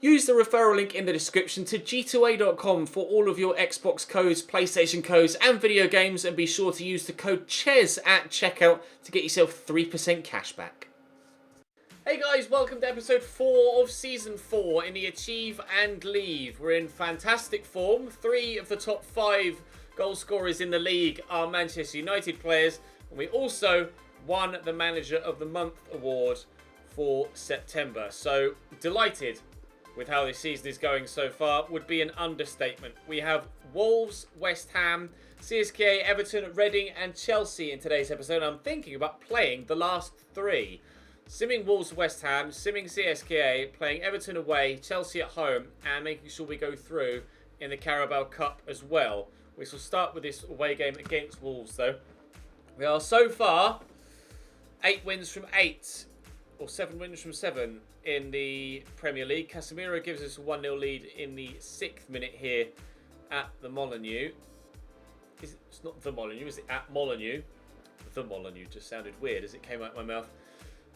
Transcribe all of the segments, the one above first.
Use the referral link in the description to g2a.com for all of your Xbox codes, PlayStation codes and video games, and be sure to use the code CHES at checkout to get yourself 3% cash back. Hey guys, welcome to episode 4 of season 4 in the Achieve and Leave. We're in fantastic form. 3 of the top 5 goal scorers in the league are Manchester United players, and we also won the Manager of the Month award for September. So delighted with how this season is going so far would be an understatement. We have Wolves, West Ham, CSKA, Everton, Reading and Chelsea in today's episode. I'm thinking about playing the last 3. Simming Wolves, West Ham, simming CSKA, playing Everton away, Chelsea at home, and making sure we go through in the Carabao Cup as well. We shall start with this away game against Wolves though. We are so far 8 wins from 8, or 7 wins from 7 in the Premier League. Casemiro gives us a 1-0 lead in the 6th minute here at the Molineux. It's not the Molineux, is it at Molineux? The Molineux just sounded weird as it came out of my mouth.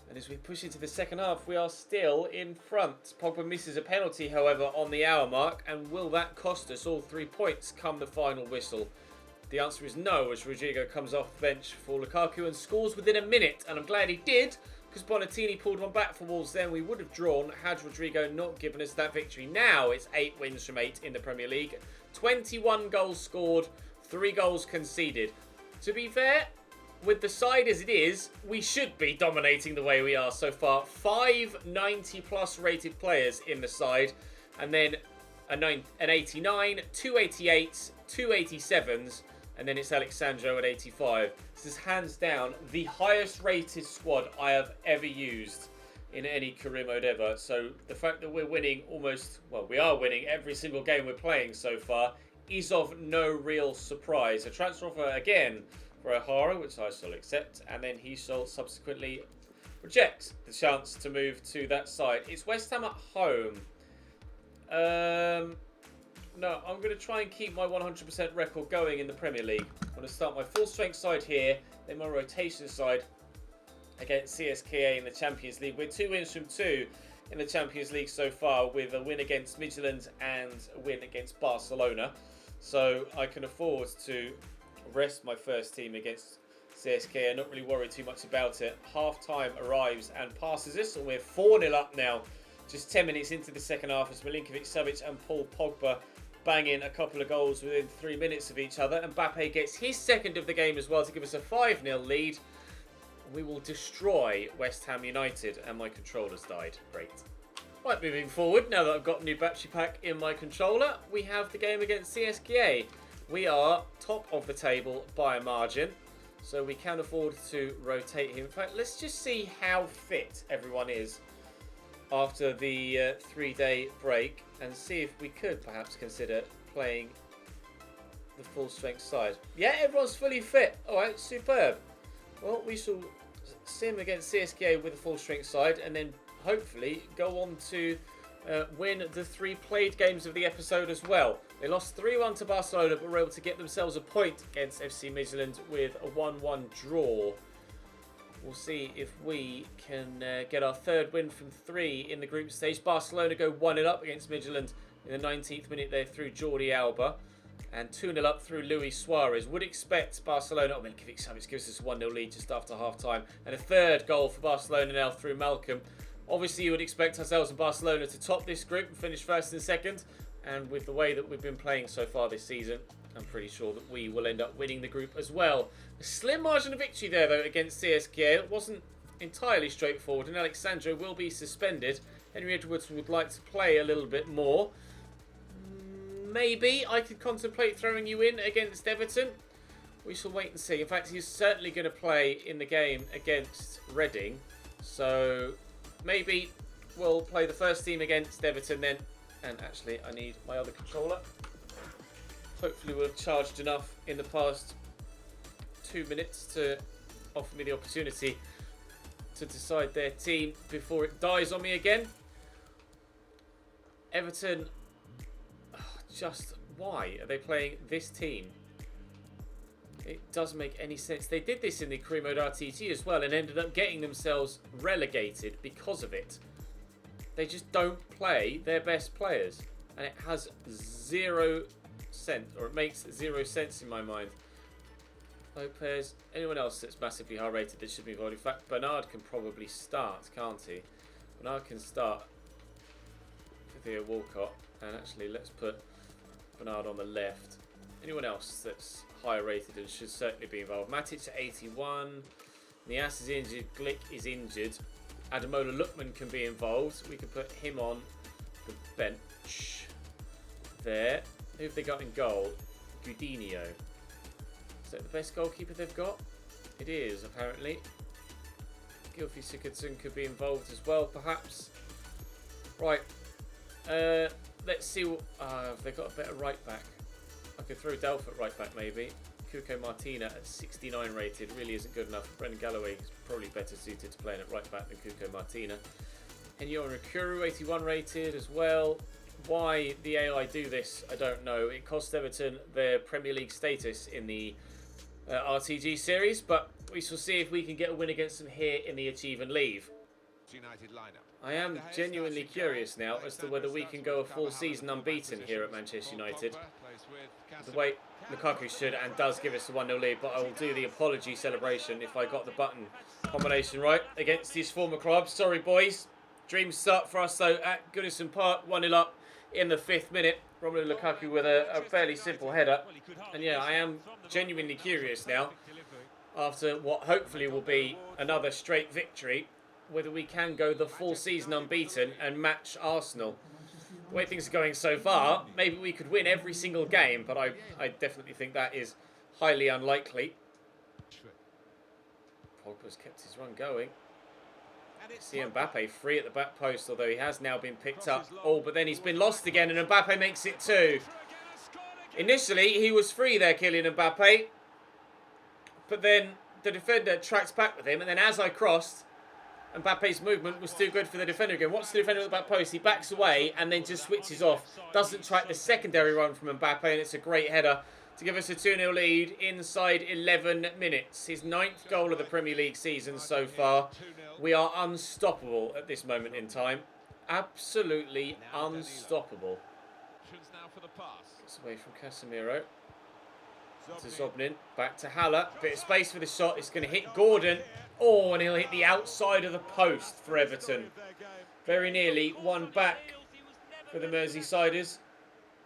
And as we push into the second half, we are still in front. Pogba misses a penalty, however, on the hour mark. And will that cost us all 3 points come the final whistle? The answer is no, as Rodrigo comes off the bench for Lukaku and scores within a minute. And I'm glad he did, because Bonatini pulled one back for Wolves then. We would have drawn had Rodrigo not given us that victory. Now it's 8 wins from 8 in the Premier League. 21 goals scored, 3 goals conceded. To be fair, with the side as it is, we should be dominating the way we are so far. 5 90-plus rated players in the side, and then an 89, 2 88s, 2 87s, and then it's Alexandro at 85. This is hands down the highest rated squad I have ever used in any career mode ever. So the fact that we're winning we are winning every single game we're playing so far is of no real surprise. A transfer offer again for O'Hara, which I shall accept, and then he shall subsequently reject the chance to move to that side. It's West Ham at home. No, I'm going to try and keep my 100% record going in the Premier League. I'm going to start my full strength side here, then my rotation side against CSKA in the Champions League. We're 2 wins from 2 in the Champions League so far, with a win against Midtjylland and a win against Barcelona. So I can afford to rest my first team against CSKA and not really worry too much about it. Half time arrives and passes us, and we're 4-0 up now. Just 10 minutes into the second half as Milinkovic-Savic and Paul Pogba bang in a couple of goals within 3 minutes of each other. And Mbappe gets his second of the game as well to give us a 5-0 lead. We will destroy West Ham United, and my controller's died. Great. Right, moving forward, now that I've got a new battery pack in my controller, we have the game against CSKA. We are top of the table by a margin, so we can afford to rotate him. In fact, let's just see how fit everyone is after the 3-day break, and see if we could perhaps consider playing the full strength side. Yeah, everyone's fully fit. Alright, superb. Well, we shall sim against CSKA with a full strength side, and then hopefully go on to win the 3 played games of the episode as well. They lost 3-1 to Barcelona, but were able to get themselves a point against FC Midtjylland with a 1-1 draw. We'll see if we can get our 3rd win from 3 in the group stage. Barcelona go 1-0 up against Midtjylland in the 19th minute there through Jordi Alba. And 2-0 up through Luis Suarez. Would expect Barcelona... Oh, Milinkovic-Savic gives us a 1-0 lead just after half-time. And a 3rd goal for Barcelona now through Malcolm. Obviously, you would expect ourselves and Barcelona to top this group and finish 1st and 2nd. And with the way that we've been playing so far this season, I'm pretty sure that we will end up winning the group as well. A slim margin of victory there, though, against CSKA. It wasn't entirely straightforward, and Alexandro will be suspended. Henry Edwards would like to play a little bit more. Maybe I could contemplate throwing you in against Everton. We shall wait and see. In fact, he's certainly going to play in the game against Reading. So maybe we'll play the first team against Everton then. And actually, I need my other controller. Hopefully we'll have charged enough in the past 2 minutes to offer me the opportunity to decide their team before it dies on me again. Everton, just why are they playing this team? It doesn't make any sense. They did this in the career mode RTG as well and ended up getting themselves relegated because of it. They just don't play their best players. And it has 0 sense, or it makes 0 sense in my mind. Lopez, anyone else that's massively high rated that should be involved? In fact, Bernard can probably start, can't he? Bernard can start for Theo Walcott. And actually, let's put Bernard on the left. Anyone else that's higher rated and should certainly be involved? Matic at 81. Nias is injured. Glick is injured. Ademola Lookman can be involved. We could put him on the bench there. Who have they got in goal? Gudinho. Is that the best goalkeeper they've got? It is, apparently. Gylfi Sigurdsson could be involved as well, perhaps. Right. Let's see what... have they got a better right back? I could throw Delph at right back, maybe. Cuco Martina at 69 rated really isn't good enough. Brendan Galloway is probably better suited to playing at right back than Cuco Martina. Enyo Rukuru 81 rated as well. Why the AI do this, I don't know. It cost Everton their Premier League status in the RTG series, but we shall see if we can get a win against them here in the Achieve and Leave. I am genuinely curious now as to whether we can go a full season unbeaten here at Manchester United. The way Lukaku should and does give us a 1-0 lead, but I will do the apology celebration if I got the button combination right against his former club. Sorry, boys. Dreams start for us, though, at Goodison Park. 1-0 up in the 5th minute. Romelu Lukaku with a fairly simple header. And yeah, I am genuinely curious now, after what hopefully will be another straight victory, whether we can go the full season unbeaten and match Arsenal. The way things are going so far, maybe we could win every single game, but I definitely think that is highly unlikely. Pogba's kept his run going. CM Mbappe free at the back post, although he has now been picked up. Oh, but then he's been lost again, and Mbappe makes it 2. Initially, he was free there, Kylian Mbappe. But then the defender tracks back with him, and then as I crossed, Mbappe's movement was too good for the defender again. What's the defender at the back post? He backs away and then just switches off. Doesn't track the secondary run from Mbappe, and it's a great header to give us a 2-0 lead inside 11 minutes. His 9th goal of the Premier League season so far. We are unstoppable at this moment in time. Absolutely unstoppable. Gets away from Casemiro. To Zobnin, back to Haller. Bit of space for the shot. It's going to hit Gordon. Oh, and he'll hit the outside of the post for Everton. Very nearly one back for the Merseysiders.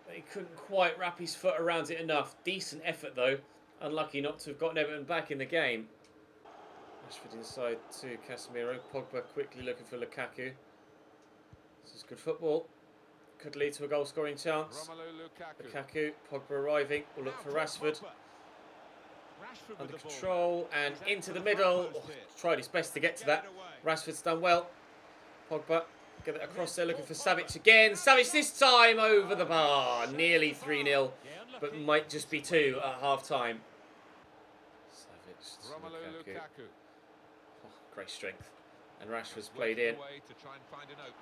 But he couldn't quite wrap his foot around it enough. Decent effort though. Unlucky not to have gotten Everton back in the game. Rashford inside to Casemiro. Pogba quickly looking for Lukaku. This is good football. Could lead to a goal scoring chance. Lukaku, Pogba arriving. We'll look for Rashford. Under control and into the middle. Oh, tried his best to get to that. Rashford's done well. Pogba, get it across there looking for Savic again. Savic this time over the bar. Nearly 3-0, but might just be 2 at half time. Savic to Lukaku. Oh, great strength. And Rashford's played in.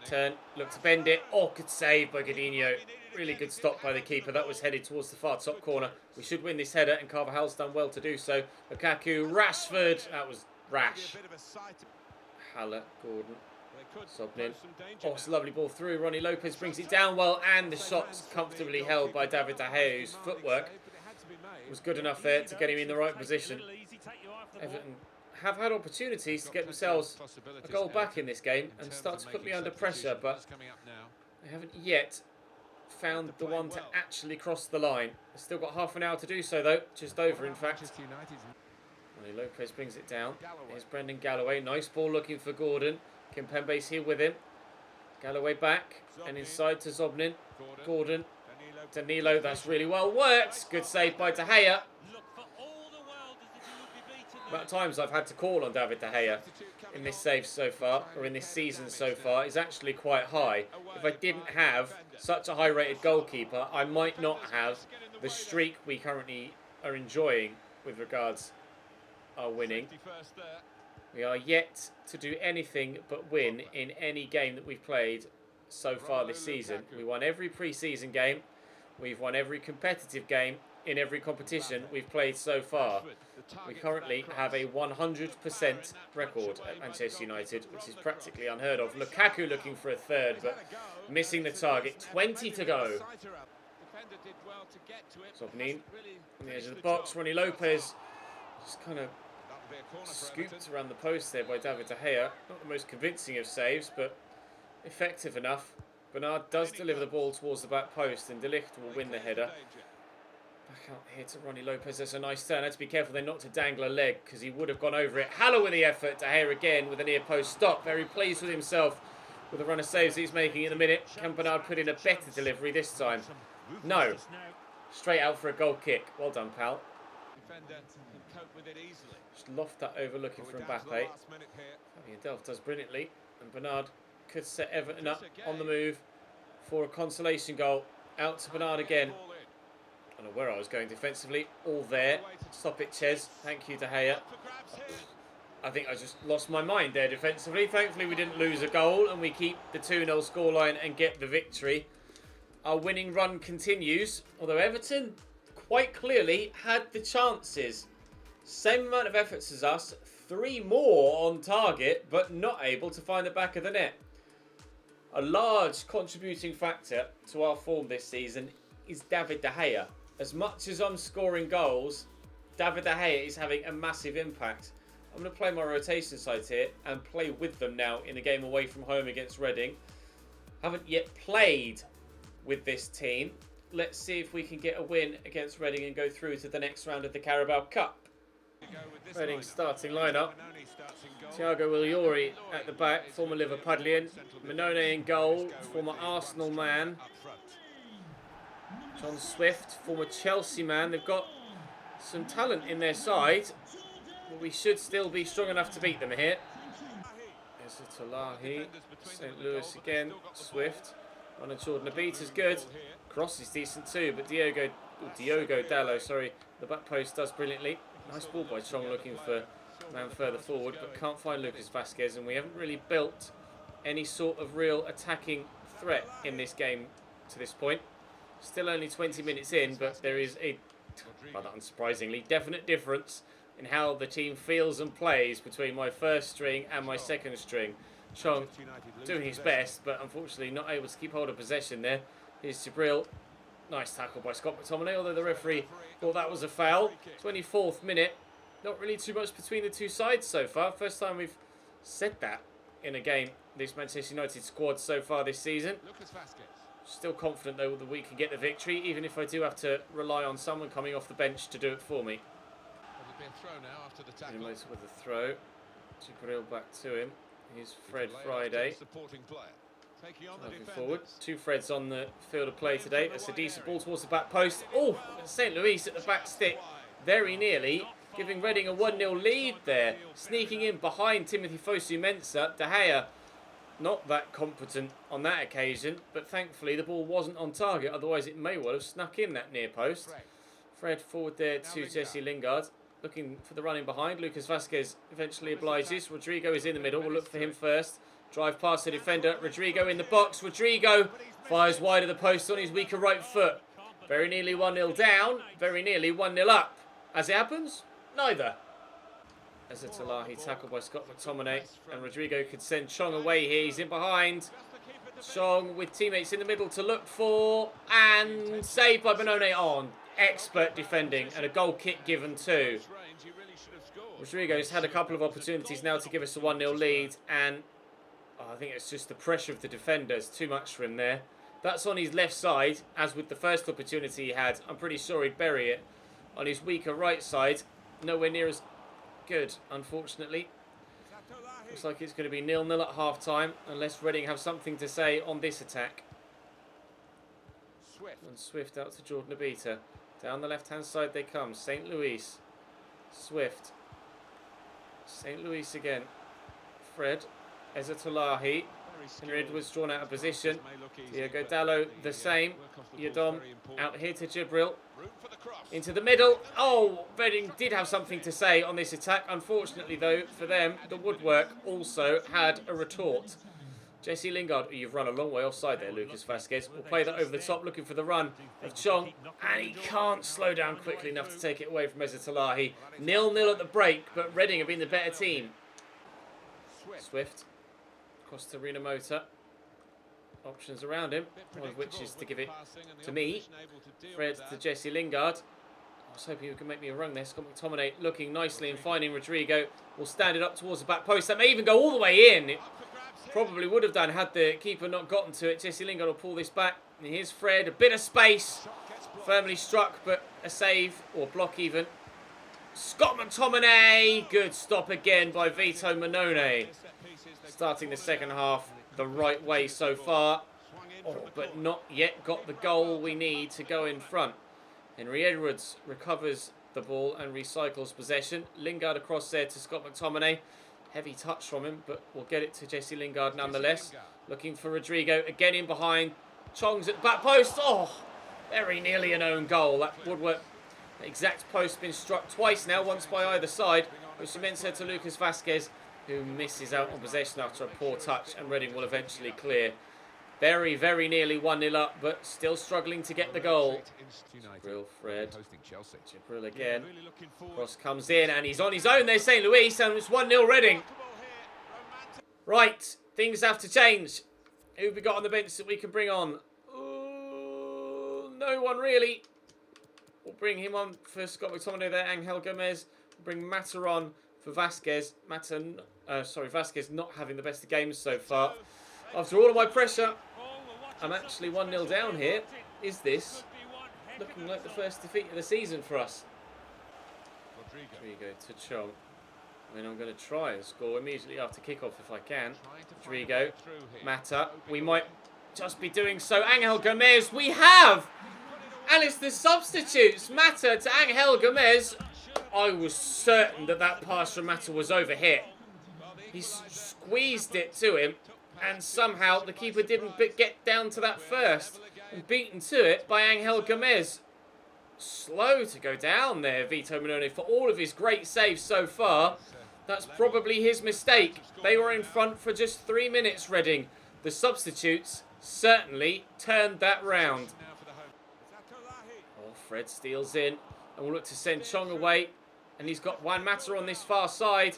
Turn, look to bend it. Oh, good save by Gudinho. Really good stop by the keeper. That was headed towards the far top corner. We should win this header, and Carvajal's done well to do so. Lukaku, Rashford. That was rash. Haller, Gordon, Zobnin. Oh, it's a lovely ball through. Ronnie Lopez brings it down well, and the shot's comfortably held by David De Gea, whose footwork was good enough there to get him in the right position. Everton have had opportunities to get themselves a goal back in this game and start to put me under pressure, but they haven't yet found the one to actually cross the line. They've still got half an hour to do so though, just over in fact. Ronnie Lopez brings it down. Here's Brendan Galloway, nice ball looking for Gordon. Kimpembe's here with him. Galloway back and inside to Zobnin. Gordon, Danilo, that's really well worked. Good save by De Gea. The amount of times I've had to call on David De Gea in this save so far, or in this season so far, is actually quite high. If I didn't have such a high-rated goalkeeper, I might not have the streak we currently are enjoying with regards our winning. We are yet to do anything but win in any game that we've played so far this season. We won every pre-season game. We've won every competitive game. in every competition we've played so far. We currently have a 100% record at Manchester United, which is practically unheard of. Lukaku looking for a third, but missing the target. 20 to go. Sobnin on the edge of the box. Ronnie Lopez just kind of scooped around the post there by David De Gea. Not the most convincing of saves, but effective enough. Bernard does deliver the ball towards the back post, and De Ligt will win the header. Back out here to Ronnie Lopez. That's a nice turn. Had to be careful then not to dangle a leg, because he would have gone over it. Haller with the effort. De Gea again with a near post stop. Very pleased with himself with the run of saves he's making in the minute. Can Bernard put in a better delivery this time? No. Straight out for a goal kick. Well done, pal. Just loft that over looking for Mbappe. Fabian Delph does brilliantly. And Bernard could set Everton up on the move for a consolation goal. Out to Bernard again. I don't know where I was going defensively. All there. Stop it, Ches. Thank you, De Gea. I think I just lost my mind there defensively. Thankfully, we didn't lose a goal and we keep the 2-0 scoreline and get the victory. Our winning run continues, although Everton quite clearly had the chances. Same amount of efforts as us, 3 more on target, but not able to find the back of the net. A large contributing factor to our form this season is David De Gea. As much as I'm scoring goals, David De Gea is having a massive impact. I'm going to play my rotation side here and play with them now in the game away from home against Reading. Haven't yet played with this team. Let's see if we can get a win against Reading and go through to the next round of the Carabao Cup. Reading starting lineup. Thiago Williori at the back, former Liverpudlian. Minone in goal, former Arsenal man. John Swift, former Chelsea man. They've got some talent in their side, but we should still be strong enough to beat them here. There's a Talahi, St. Louis again, Swift. On a Jordan Abita's good. Cross is decent too, but Diogo Dallo, the back post does brilliantly. Nice ball by Chong looking for a man further forward, but can't find Lucas Vazquez, and we haven't really built any sort of real attacking threat in this game to this point. Still only 20 minutes in, but there is a, rather unsurprisingly, definite difference in how the team feels and plays between my first string and my second string. Chong doing his best, but unfortunately not able to keep hold of possession there. Here's Jibril. Nice tackle by Scott McTominay, although the referee thought that was a foul. 24th minute. Not really too much between the two sides so far. First time we've said that in a game, this Manchester United squad so far this season. Still confident though that we can get the victory, even if I do have to rely on someone coming off the bench to do it for me. Anyways, with the throw. Jibril back to him. Here's Fred Friday. Moving forward. 2 Freds on the field of play today. That's a decent ball towards the back post. Oh, St. Louis at the back stick. Very nearly giving Reading a 1-0 lead there. Sneaking in behind Timothy Fosu-Mensah. De Gea not that competent on that occasion, but thankfully the ball wasn't on target. Otherwise it may well have snuck in that near post. Fred forward there to Jesse Lingard. Looking for the running behind. Lucas Vazquez eventually obliges. Rodrigo is in the middle. We'll look for him first. Drive past the defender. Rodrigo in the box. Rodrigo fires wide of the post on his weaker right foot. Very nearly 1-0 down. Very nearly 1-0 up. As it happens, neither. As a Talahi tackled by Scott McTominay. And Rodrigo could send Chong away here. He's in behind. Chong with teammates in the middle to look for. And saved by Benone on. Expert defending and a goal kick given too. Rodrigo's had a couple of opportunities now to give us a 1-0 lead, and I think it's just the pressure of the defenders. Too much for him there. That's on his left side, as with the first opportunity he had. I'm pretty sure he'd bury it. On his weaker right side, nowhere near as good, unfortunately. Looks like it's going to be 0-0 at half-time, unless Reading have something to say on this attack. And Swift out to Jordan Abita. Down the left-hand side they come. St. Louis. Swift. St. Louis again. Fred. Ezatolahi. Henry Edwards drawn out of position. Diogo Dallo the same. Yadom out here to Jibril. Into the middle. Oh, Reading did have something to say on this attack. Unfortunately though, for them, the woodwork also had a retort. Jesse Lingard, you've run a long way offside there, Lucas Vazquez. Will play that over the top, looking for the run of Chong. And he can't slow down quickly enough to take it away from Ezatolahi. 0-0 at the break, but Reading have been the better team. Swift. Across to Rina Mota. Options around him, one of which is to give it to me. Fred to Jesse Lingard. I was hoping he could make me a run there. Scott McTominay looking nicely and finding Rodrigo. Will stand it up towards the back post. That may even go all the way in. It probably would have done had the keeper not gotten to it. Jesse Lingard will pull this back. And here's Fred. A bit of space. Firmly struck, but a save, or block even. Scott McTominay. Good stop again by Vito Mannone. Starting the second half the right way so far. But not yet got the goal we need to go in front. Henry Edwards recovers the ball and recycles possession. Lingard across there to Scott McTominay. Heavy touch from him, but we'll get it to Jesse Lingard nonetheless. Looking for Rodrigo. Again in behind. Chong's at the back post. Oh, very nearly an own goal. That woodwork, the exact post, been struck twice now, once by either side. Which cements her to Lucas Vazquez, who misses out on possession after a poor touch, and Reading will eventually clear. Very, very nearly 1-0 up, but still struggling to get the goal. Jibril, Fred. Jibril again. Cross comes in, and he's on his own there, St. Louis, and it's 1-0 Reading. Right, things have to change. Who have we got on the bench that we can bring on? Ooh, no one really. We'll bring him on for Scott McTominay there, Angel Gomez. We'll bring Mata on for Vazquez. Vazquez not having the best of games so far. After all of my pressure, I'm actually 1-0 down here. Is this looking like the first defeat of the season for us? Rodrigo to Chong. I mean, I'm going to try and score immediately after kickoff if I can. Rodrigo, Mata. We might just be doing so. Angel Gomez, we have! And it's the substitutes. Mata to Angel Gomez. I was certain that that pass from Mata was overhit. He squeezed it to him. And somehow the keeper didn't get down to that first. And beaten to it by Angel Gomez. Slow to go down there, Vito Mannone, for all of his great saves so far. That's probably his mistake. They were in front for just 3 minutes, Reading. The substitutes certainly turned that round. Oh, Fred steals in. And we'll look to send Chong away. And he's got Juan Mata on this far side.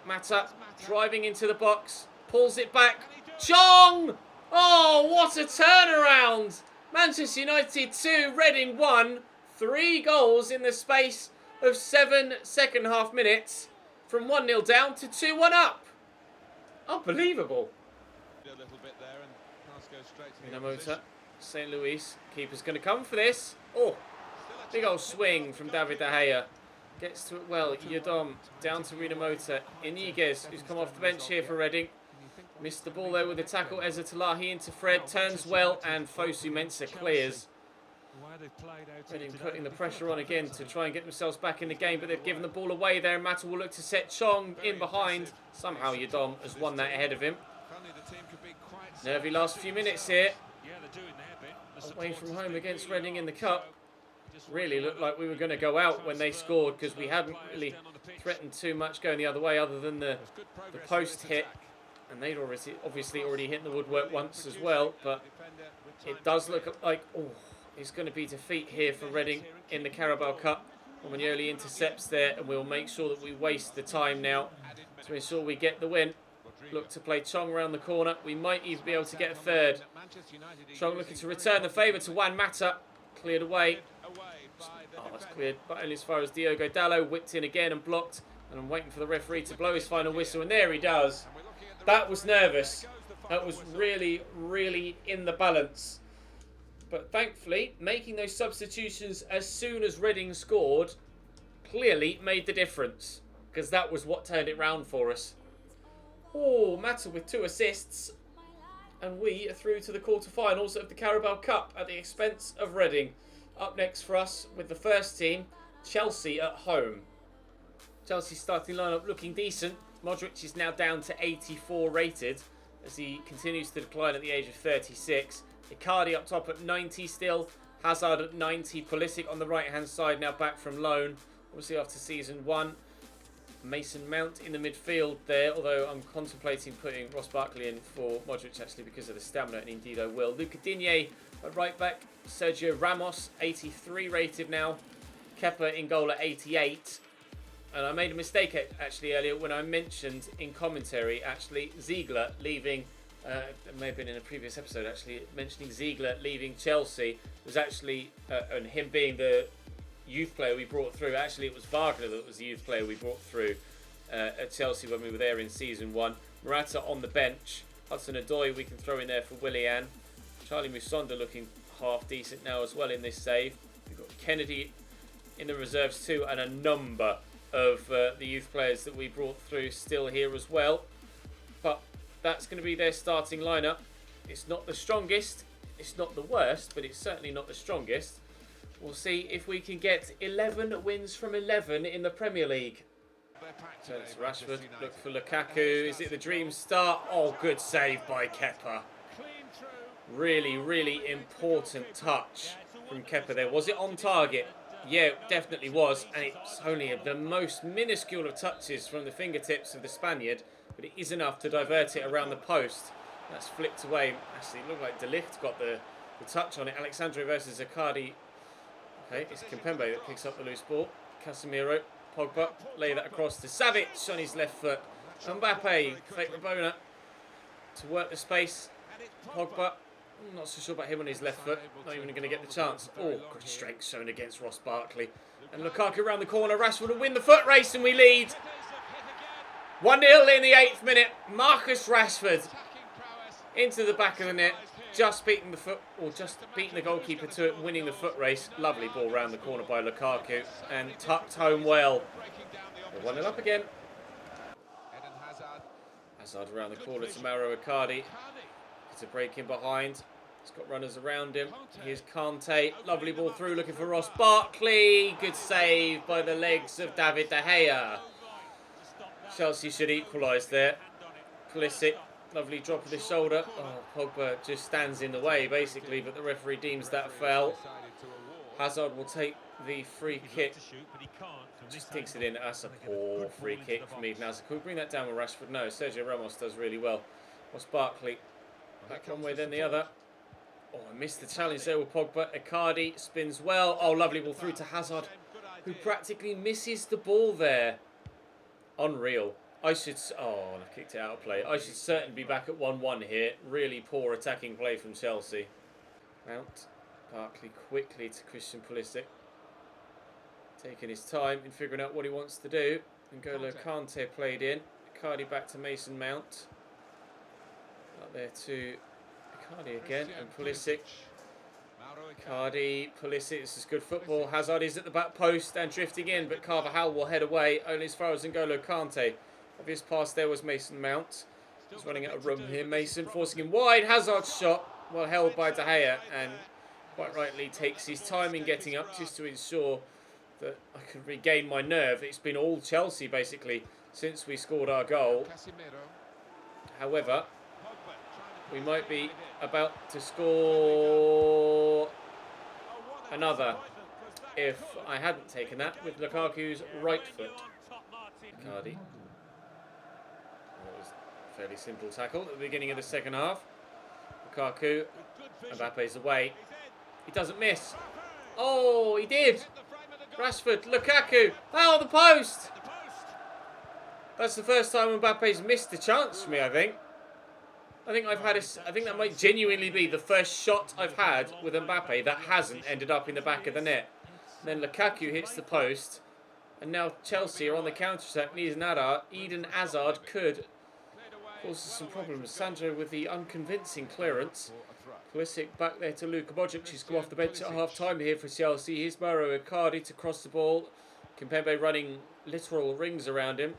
Mata driving into the box. Pulls it back. Chong! Oh, what a turnaround! Manchester United 2, Reading 1. 3 goals in the space of 7 second half minutes. From 1-0 down to 2-1 up. Unbelievable. Minamota, St. Louis. Keeper's going to come for this. Oh, big old swing from David De Gea. Gets to it well. Yadom down to Minamota. Iniguez, who's come off the bench here for Reading. Missed the ball there with the tackle. Ezatolahi into Fred. Turns well. And Fosu Mensah clears. Reading putting the pressure on again to try and get themselves back in the game. But they've given the ball away there. Mata will look to set Chong in behind. Somehow Yadom has won that ahead of him. Nervy last few minutes here. Away from home against Reading in the Cup. Really looked like we were going to go out when they scored. Because we hadn't really threatened too much going the other way. Other than the post hit. And they'd obviously already hit the woodwork once as well. But it does look like, it's going to be defeat here for Reading in the Carabao Cup. Romagnoli intercepts there, and we'll make sure that we waste the time now to ensure we get the win. Look to play Chong around the corner. We might even be able to get a third. Chong looking to return the favour to Juan Mata. Cleared away. Oh, that's cleared, but only as far as Diogo Dalot. Whipped in again and blocked. And I'm waiting for the referee to blow his final whistle, and there he does. That was nervous. That was really, really in the balance. But thankfully, making those substitutions as soon as Reading scored clearly made the difference. Because that was what turned it round for us. Oh, Mata with 2 assists. And we are through to the quarterfinals of the Carabao Cup at the expense of Reading. Up next for us with the first team, Chelsea at home. Chelsea's starting lineup looking decent. Modric is now down to 84 rated as he continues to decline at the age of 36. Icardi up top at 90 still. Hazard at 90. Pulisic on the right-hand side now back from loan. Obviously after season 1. Mason Mount in the midfield there, although I'm contemplating putting Ross Barkley in for Modric actually because of the stamina, and indeed I will. Luca Digne at right back, Sergio Ramos, 83 rated now, Kepa in goal at 88. And I made a mistake actually earlier when I mentioned in commentary actually Ziegler leaving, it may have been in a previous episode actually, mentioning Ziegler leaving Chelsea was actually, and him being the youth player we brought through. Actually, it was Wagner that was the youth player we brought through at Chelsea when we were there in season 1. Morata on the bench. Hudson-Odoi we can throw in there for Willian. Charlie Musonda looking half decent now as well in this save. We've got Kennedy in the reserves too, and a number of the youth players that we brought through still here as well. But that's going to be their starting lineup. It's not the strongest, it's not the worst, but it's certainly not the strongest. We'll see if we can get 11 wins from 11 in the Premier League. So it's Rashford, look for Lukaku. Is it the dream start? Oh, good save by Kepa. Really, really important touch from Kepa there. Was it on target? Yeah, it definitely was. And it's only the most minuscule of touches from the fingertips of the Spaniard, but it is enough to divert it around the post. That's flicked away. Actually, it looked like De Ligt got the touch on it. Alexandre versus Icardi. Okay, it's Kimpembe that picks up the loose ball. Casemiro, Pogba, lay that across to Savic on his left foot. Mbappe, fake Rabona to work the space. Pogba, I'm not so sure about him on his left foot. Not even going to get the chance. Oh, good strength shown against Ross Barkley. And Lukaku around the corner. Rashford will win the foot race and we lead. 1-0 in the 8th minute. Marcus Rashford into the back of the net. Just beating the goalkeeper to it, winning the foot race. Lovely ball round the corner by Lukaku and tucked home well. We're 1-0 up again. Hazard around the corner to Mauro Icardi. It's a break in behind. He's got runners around him. Here's Kante. Lovely ball through, looking for Ross Barkley. Good save by the legs of David De Gea. Chelsea should equalise there. Pulisic. Lovely drop of the shoulder. Oh, Pogba just stands in the way, basically, but the referee deems that foul. Hazard will take the free kick. Just digs it in. That's a poor free kick from Eden Hazard. Could we bring that down with Rashford? No, Sergio Ramos does really well. Ross Barkley back one way, then the other. Oh, I missed the challenge there with Pogba. Icardi spins well. Oh, lovely ball through to Hazard, who practically misses the ball there. Unreal. I kicked it out of play. I should certainly be back at 1-1 here. Really poor attacking play from Chelsea. Mount. Barkley quickly to Christian Pulisic. Taking his time in figuring out what he wants to do. N'Golo Kante played in. Icardi back to Mason Mount. Out there to Icardi again. And Pulisic. Icardi, Pulisic, this is good football. Hazard is at the back post and drifting in, but Carvajal will head away only as far as N'Golo Kante. Obvious pass there was Mason Mount. He's running out of room here. Mason forcing him wide. Hazard's shot, well held by De Gea, and quite rightly takes his time in getting up just to ensure that I can regain my nerve. It's been all Chelsea basically since we scored our goal. However, we might be about to score another if I hadn't taken that with Lukaku's right foot. Icardi. That was a fairly simple tackle at the beginning of the second half. Lukaku. Mbappe's away. He doesn't miss. Oh, he did. Rashford. Lukaku. Oh, the post. That's the first time Mbappe's missed a chance for me, I think. I think that might genuinely be the first shot I've had with Mbappe that hasn't ended up in the back of the net. And then Lukaku hits the post, and now Chelsea are on the counter-attack. Eden Hazard could cause some problems. Sandro with the unconvincing clearance. Pulisic back there to Luka Modric. He's come off the bench at half-time here for Chelsea. Here's Mauro Icardi to cross the ball. Kimpembe running literal rings around him.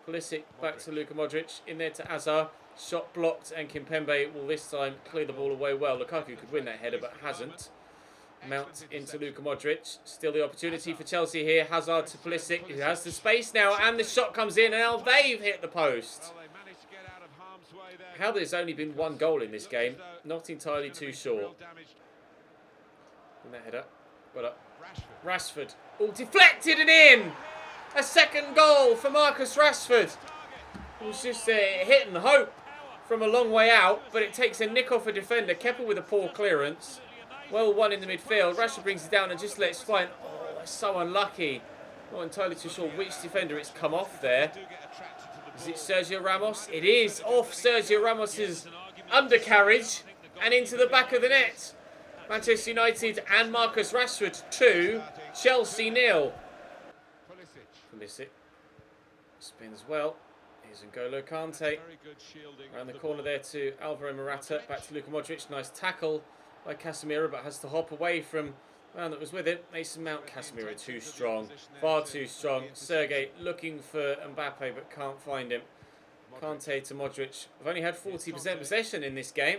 Pulisic back to Luka Modric. In there to Hazard. Shot blocked, and Kimpembe will this time clear the ball away well. Lukaku could win that header but hasn't. Mount into Luka Modric. Still the opportunity for Chelsea here. Hazard to Pulisic, who has the space now, and the shot comes in, and now they've hit the post. How there's only been one goal in this game, not entirely too sure. In that header. Well up. Rashford. All deflected and in! A second goal for Marcus Rashford. It was just a hit and hope from a long way out, but it takes a nick off a defender. Kepa with a poor clearance. Well won in the midfield. Rashford brings it down and just lets fly. Oh, it's so unlucky. Not entirely too sure which defender it's come off there. Is it Sergio Ramos? It is off Sergio Ramos's undercarriage and into the back of the net. Manchester United and Marcus Rashford 2, Chelsea 0. Pulisic spins well. Here's N'Golo Kante. Around the corner there to Alvaro Morata. Back to Luka Modric. Nice tackle by Casemiro, but has to hop away from the man that was with him. Mason Mount. Casemiro too strong. Far too strong. Sergei looking for Mbappe, but can't find him. Kante to Modric. I've only had 40% possession in this game.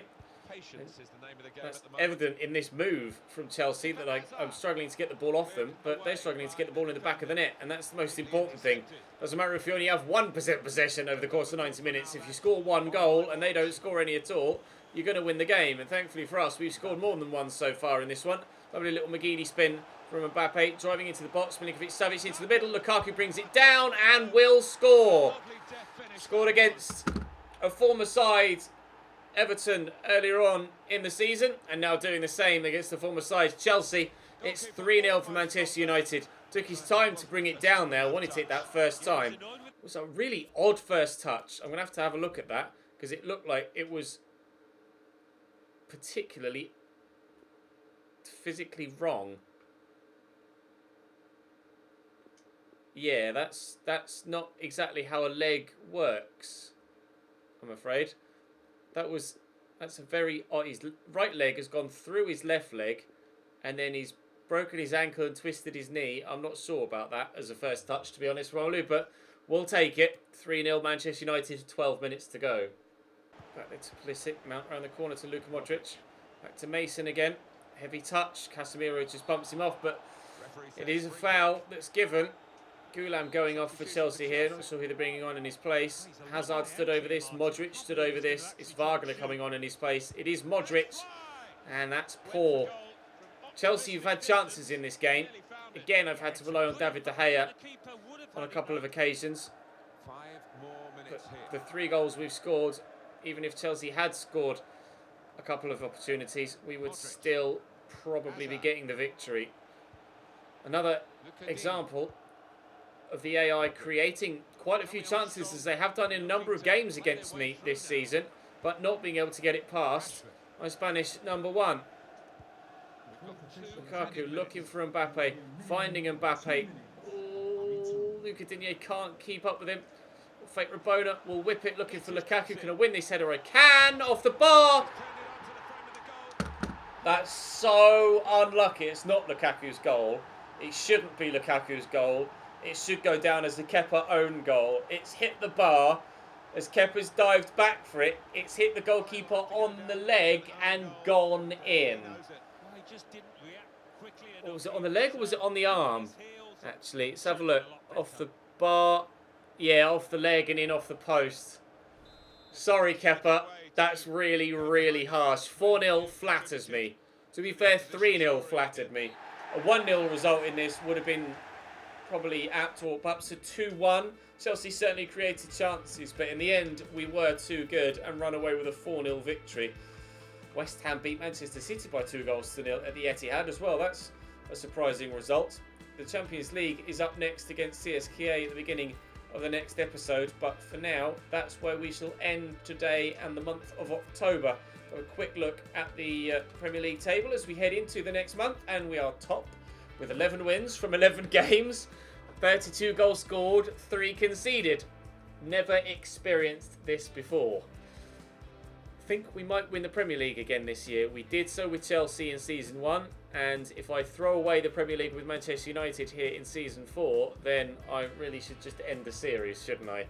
That's evident in this move from Chelsea that I'm struggling to get the ball off them, but they're struggling to get the ball in the back of the net, and that's the most important thing. Doesn't matter if you only have 1% possession over the course of 90 minutes. If you score one goal and they don't score any at all, you're going to win the game. And thankfully for us, we've scored more than one so far in this one. Lovely little McGeady spin from Mbappe, driving into the box. Milinkovic-Savic into the middle. Lukaku brings it down and will score. Scored against a former side, Everton, earlier on in the season, and now doing the same against the former side, Chelsea. It's 3-0 for Manchester United. Took his time to bring it down there. Wanted to hit that first time. It was a really odd first touch. I'm going to have a look at that, because it looked like it was particularly physically wrong. Yeah, that's not exactly how a leg works, I'm afraid. That's a very odd. His right leg has gone through his left leg, and then he's broken his ankle and twisted his knee. I'm not sure about that as a first touch, to be honest, Rolu, but we'll take it. 3-0 Manchester United, 12 minutes to go. Back there to Pulisic, Mount around the corner to Luka Modric. Back to Mason again. Heavy touch. Casemiro just bumps him off, but it is a foul that's given. Gulam going off for Chelsea here. Not sure who they're bringing on in his place. Hazard stood over this. Modric stood over this. It's Wagner coming on in his place. It is Modric. And that's poor. Chelsea have had chances in this game. Again, I've had to rely on David De Gea on a couple of occasions. But the 3 goals we've scored, even if Chelsea had scored a couple of opportunities, we would still probably be getting the victory. Another example of the AI creating quite a few chances, as they have done in a number of games against me this season, but not being able to get it past my Spanish number 1. Lukaku looking for Mbappe, finding Mbappe. Ooh, Luca Digne can't keep up with him. Fake Rabona will whip it, looking for Lukaku. Can I win this header? I can! Off the bar! That's so unlucky. It's not Lukaku's goal. It shouldn't be Lukaku's goal. It should go down as the Kepa own goal. It's hit the bar as Kepa's dived back for it. It's hit the goalkeeper on the leg and gone in. Or was it on the leg or was it on the arm? Actually, let's have a look. Off the bar. Yeah, off the leg and in off the post. Sorry, Kepa. That's really, really harsh. 4-0 flatters me. To be fair, 3-0 flattered me. A 1-0 result in this would have been probably apt, or perhaps a 2-1. Chelsea certainly created chances, but in the end, we were too good and run away with a 4-0 victory. West Ham beat Manchester City by 2-0 at the Etihad as well. That's a surprising result. The Champions League is up next against CSKA at the beginning of the next episode, but for now, that's where we shall end today and the month of October. A quick look at the Premier League table as we head into the next month, and we are top with 11 wins from 11 games, 32 goals scored, 3 conceded. Never experienced this before. I think we might win the Premier League again this year. We did so with Chelsea in Season 1, and if I throw away the Premier League with Manchester United here in Season 4, then I really should just end the series, shouldn't I?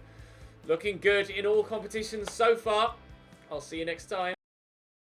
Looking good in all competitions so far. I'll see you next time.